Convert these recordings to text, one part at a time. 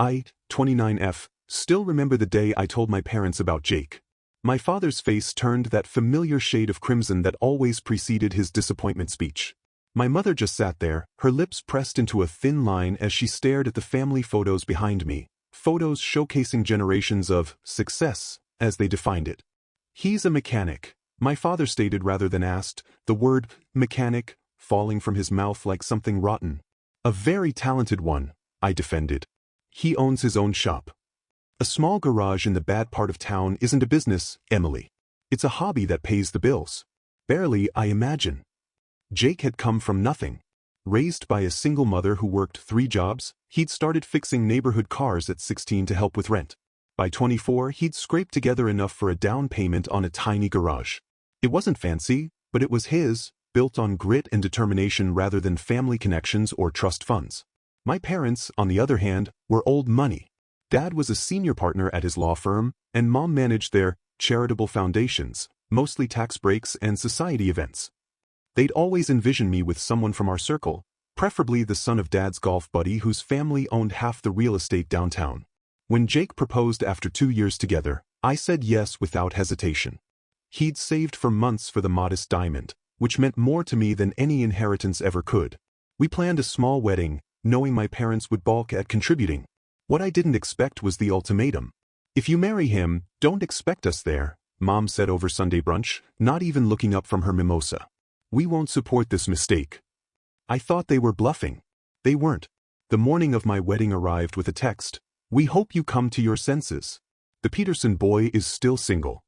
I, 29F, still remember the day I told my parents about Jake. My father's face turned that familiar shade of crimson that always preceded his disappointment speech. My mother just sat there, her lips pressed into a thin line as she stared at the family photos behind me, photos showcasing generations of success, as they defined it. He's a mechanic, my father stated rather than asked, the word mechanic falling from his mouth like something rotten. A very talented one, I defended. He owns his own shop. A small garage in the bad part of town isn't a business, Emily. It's a hobby that pays the bills. Barely, I imagine. Jake had come from nothing. Raised by a single mother who worked 3 jobs, he'd started fixing neighborhood cars at 16 to help with rent. By 24, he'd scraped together enough for a down payment on a tiny garage. It wasn't fancy, but it was his, built on grit and determination rather than family connections or trust funds. My parents, on the other hand, were old money. Dad was a senior partner at his law firm, and Mom managed their charitable foundations, mostly tax breaks and society events. They'd always envisioned me with someone from our circle, preferably the son of Dad's golf buddy whose family owned half the real estate downtown. When Jake proposed after 2 years together, I said yes without hesitation. He'd saved for months for the modest diamond, which meant more to me than any inheritance ever could. We planned a small wedding, knowing my parents would balk at contributing. What I didn't expect was the ultimatum. If you marry him, don't expect us there, Mom said over Sunday brunch, not even looking up from her mimosa. We won't support this mistake. I thought they were bluffing. They weren't. The morning of my wedding arrived with a text. We hope you come to your senses. The Peterson boy is still single.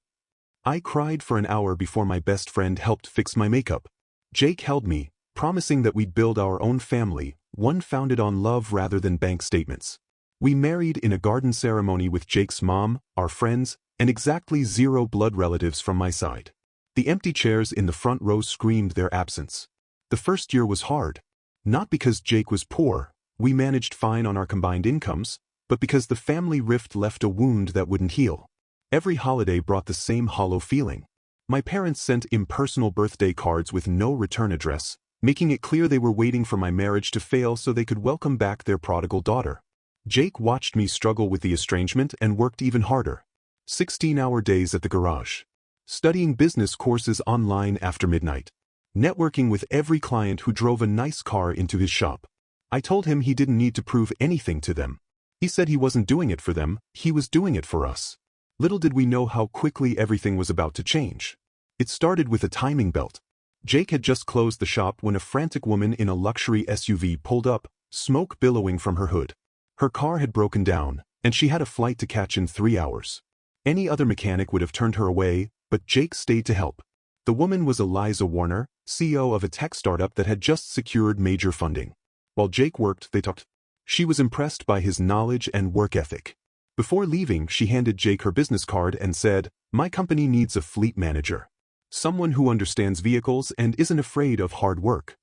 I cried for an hour before my best friend helped fix my makeup. Jake held me, promising that we'd build our own family, one founded on love rather than bank statements. We married in a garden ceremony with Jake's mom, our friends, and exactly 0 blood relatives from my side. The empty chairs in the front row screamed their absence. The first year was hard. Not because Jake was poor, we managed fine on our combined incomes, but because the family rift left a wound that wouldn't heal. Every holiday brought the same hollow feeling. My parents sent impersonal birthday cards with no return address, making it clear they were waiting for my marriage to fail so they could welcome back their prodigal daughter. Jake watched me struggle with the estrangement and worked even harder. 16-hour days at the garage. Studying business courses online after midnight. Networking with every client who drove a nice car into his shop. I told him he didn't need to prove anything to them. He said he wasn't doing it for them, he was doing it for us. Little did we know how quickly everything was about to change. It started with a timing belt. Jake had just closed the shop when a frantic woman in a luxury SUV pulled up, smoke billowing from her hood. Her car had broken down, and she had a flight to catch in 3 hours. Any other mechanic would have turned her away, but Jake stayed to help. The woman was Eliza Warner, CEO of a tech startup that had just secured major funding. While Jake worked, they talked. She was impressed by his knowledge and work ethic. Before leaving, she handed Jake her business card and said, "My company needs a fleet manager. Someone who understands vehicles and isn't afraid of hard work."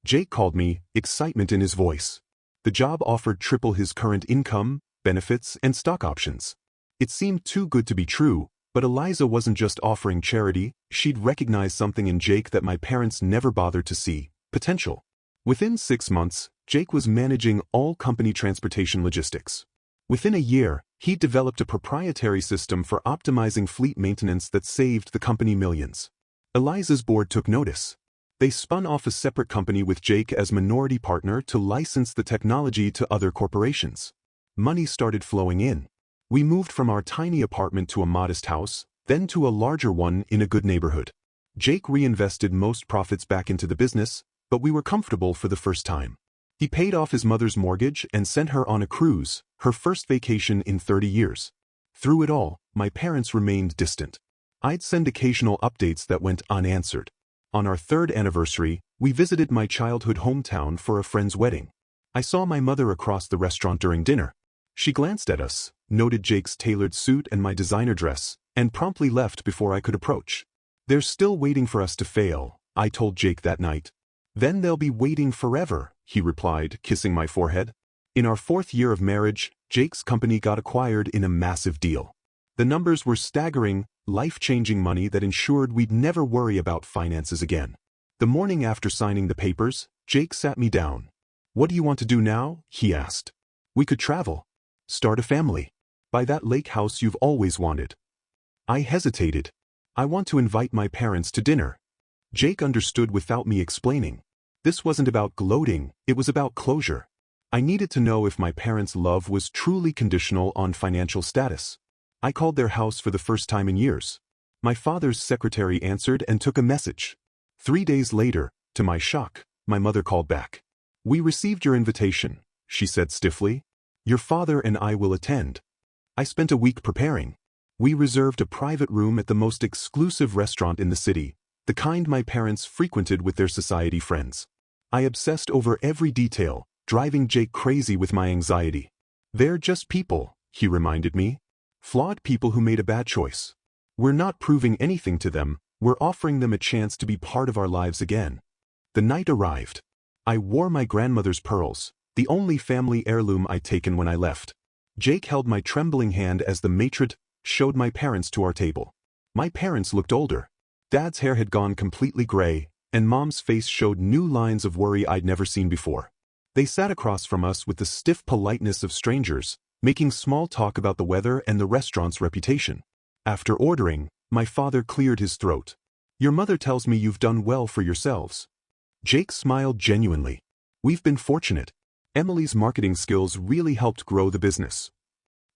Jake called me, excitement in his voice. The job offered triple his current income, benefits, and stock options. It seemed too good to be true, but Eliza wasn't just offering charity, she'd recognized something in Jake that my parents never bothered to see: potential. Within 6 months, Jake was managing all company transportation logistics. Within a year, he developed a proprietary system for optimizing fleet maintenance that saved the company millions. Eliza's board took notice. They spun off a separate company with Jake as minority partner to license the technology to other corporations. Money started flowing in. We moved from our tiny apartment to a modest house, then to a larger one in a good neighborhood. Jake reinvested most profits back into the business, but we were comfortable for the first time. He paid off his mother's mortgage and sent her on a cruise, her first vacation in 30 years. Through it all, my parents remained distant. I'd send occasional updates that went unanswered. On our 3rd anniversary, we visited my childhood hometown for a friend's wedding. I saw my mother across the restaurant during dinner. She glanced at us, noted Jake's tailored suit and my designer dress, and promptly left before I could approach. "They're still waiting for us to fail," I told Jake that night. "Then they'll be waiting forever," he replied, kissing my forehead. In our 4th year of marriage, Jake's company got acquired in a massive deal. The numbers were staggering, life-changing money that ensured we'd never worry about finances again. The morning after signing the papers, Jake sat me down. "What do you want to do now?" he asked. "We could travel." Start a family. Buy that lake house you've always wanted. I hesitated. I want to invite my parents to dinner. Jake understood without me explaining. This wasn't about gloating, it was about closure. I needed to know if my parents' love was truly conditional on financial status. I called their house for the first time in years. My father's secretary answered and took a message. 3 days later, to my shock, my mother called back. "We received your invitation," she said stiffly. "Your father and I will attend." I spent a week preparing. We reserved a private room at the most exclusive restaurant in the city, the kind my parents frequented with their society friends. I obsessed over every detail, driving Jake crazy with my anxiety. "They're just people," he reminded me. "Flawed people who made a bad choice. We're not proving anything to them, we're offering them a chance to be part of our lives again." The night arrived. I wore my grandmother's pearls, the only family heirloom I'd taken when I left. Jake held my trembling hand as the maitre showed my parents to our table. My parents looked older. Dad's hair had gone completely gray, and Mom's face showed new lines of worry I'd never seen before. They sat across from us with the stiff politeness of strangers, making small talk about the weather and the restaurant's reputation. After ordering, my father cleared his throat. "Your mother tells me you've done well for yourselves." Jake smiled genuinely. "We've been fortunate. Emily's marketing skills really helped grow the business."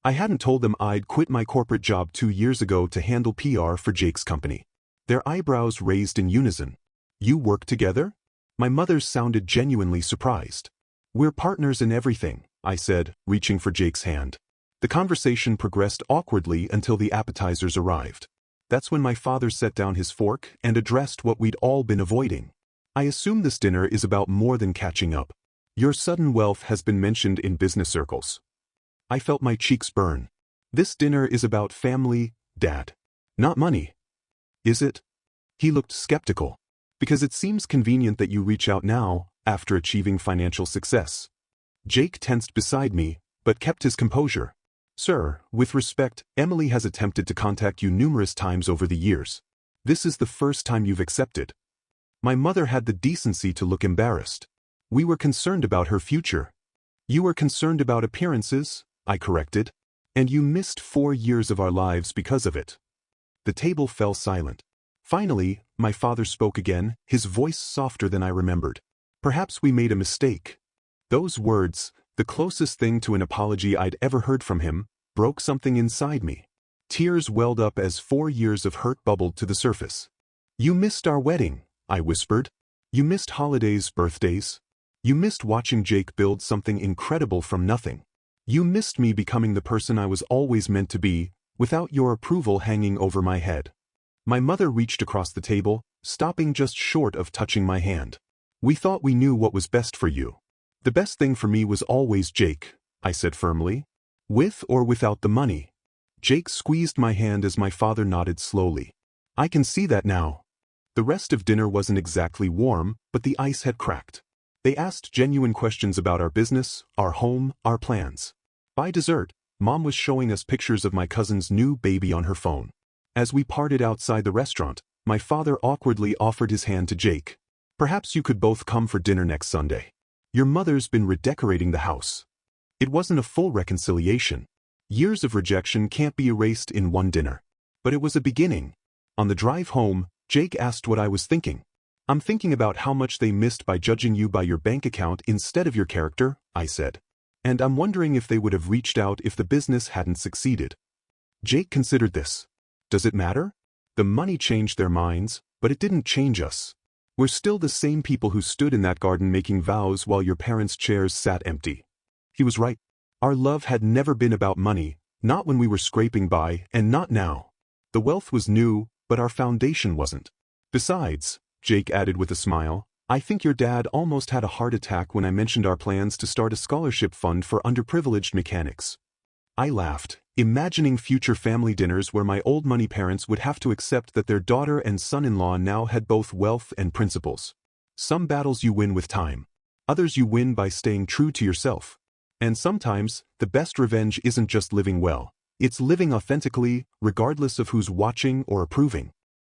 I hadn't told them I'd quit my corporate job 2 years ago to handle PR for Jake's company. Their eyebrows raised in unison. "You work together?" My mother sounded genuinely surprised. "We're partners in everything," I said, reaching for Jake's hand. The conversation progressed awkwardly until the appetizers arrived. That's when my father set down his fork and addressed what we'd all been avoiding. "I assume this dinner is about more than catching up. Your sudden wealth has been mentioned in business circles." I felt my cheeks burn. "This dinner is about family, Dad. Not money." "Is it?" He looked skeptical. "Because it seems convenient that you reach out now, after achieving financial success." Jake tensed beside me, but kept his composure. "Sir, with respect, Emily has attempted to contact you numerous times over the years. This is the first time you've accepted." My mother had the decency to look embarrassed. "We were concerned about her future." "You were concerned about appearances," I corrected. "And you missed 4 years of our lives because of it." The table fell silent. Finally, my father spoke again, his voice softer than I remembered. "Perhaps we made a mistake." Those words, the closest thing to an apology I'd ever heard from him, broke something inside me. Tears welled up as 4 years of hurt bubbled to the surface. "You missed our wedding," I whispered. "You missed holidays, birthdays. You missed watching Jake build something incredible from nothing. You missed me becoming the person I was always meant to be, without your approval hanging over my head." My mother reached across the table, stopping just short of touching my hand. "We thought we knew what was best for you." "The best thing for me was always Jake," I said firmly. "With or without the money." Jake squeezed my hand as my father nodded slowly. "I can see that now." The rest of dinner wasn't exactly warm, but the ice had cracked. They asked genuine questions about our business, our home, our plans. By dessert, Mom was showing us pictures of my cousin's new baby on her phone. As we parted outside the restaurant, my father awkwardly offered his hand to Jake. "Perhaps you could both come for dinner next Sunday. Your mother's been redecorating the house." It wasn't a full reconciliation. Years of rejection can't be erased in one dinner. But it was a beginning. On the drive home, Jake asked what I was thinking. "I'm thinking about how much they missed by judging you by your bank account instead of your character," I said. "And I'm wondering if they would have reached out if the business hadn't succeeded." Jake considered this. "Does it matter? The money changed their minds, but it didn't change us. We're still the same people who stood in that garden making vows while your parents' chairs sat empty." He was right. Our love had never been about money, not when we were scraping by, and not now. The wealth was new, but our foundation wasn't. "Besides," Jake added with a smile, "I think your dad almost had a heart attack when I mentioned our plans to start a scholarship fund for underprivileged mechanics." I laughed, imagining future family dinners where my old money parents would have to accept that their daughter and son-in-law now had both wealth and principles. Some battles you win with time. Others you win by staying true to yourself. And sometimes, the best revenge isn't just living well. It's living authentically, regardless of who's watching or approving.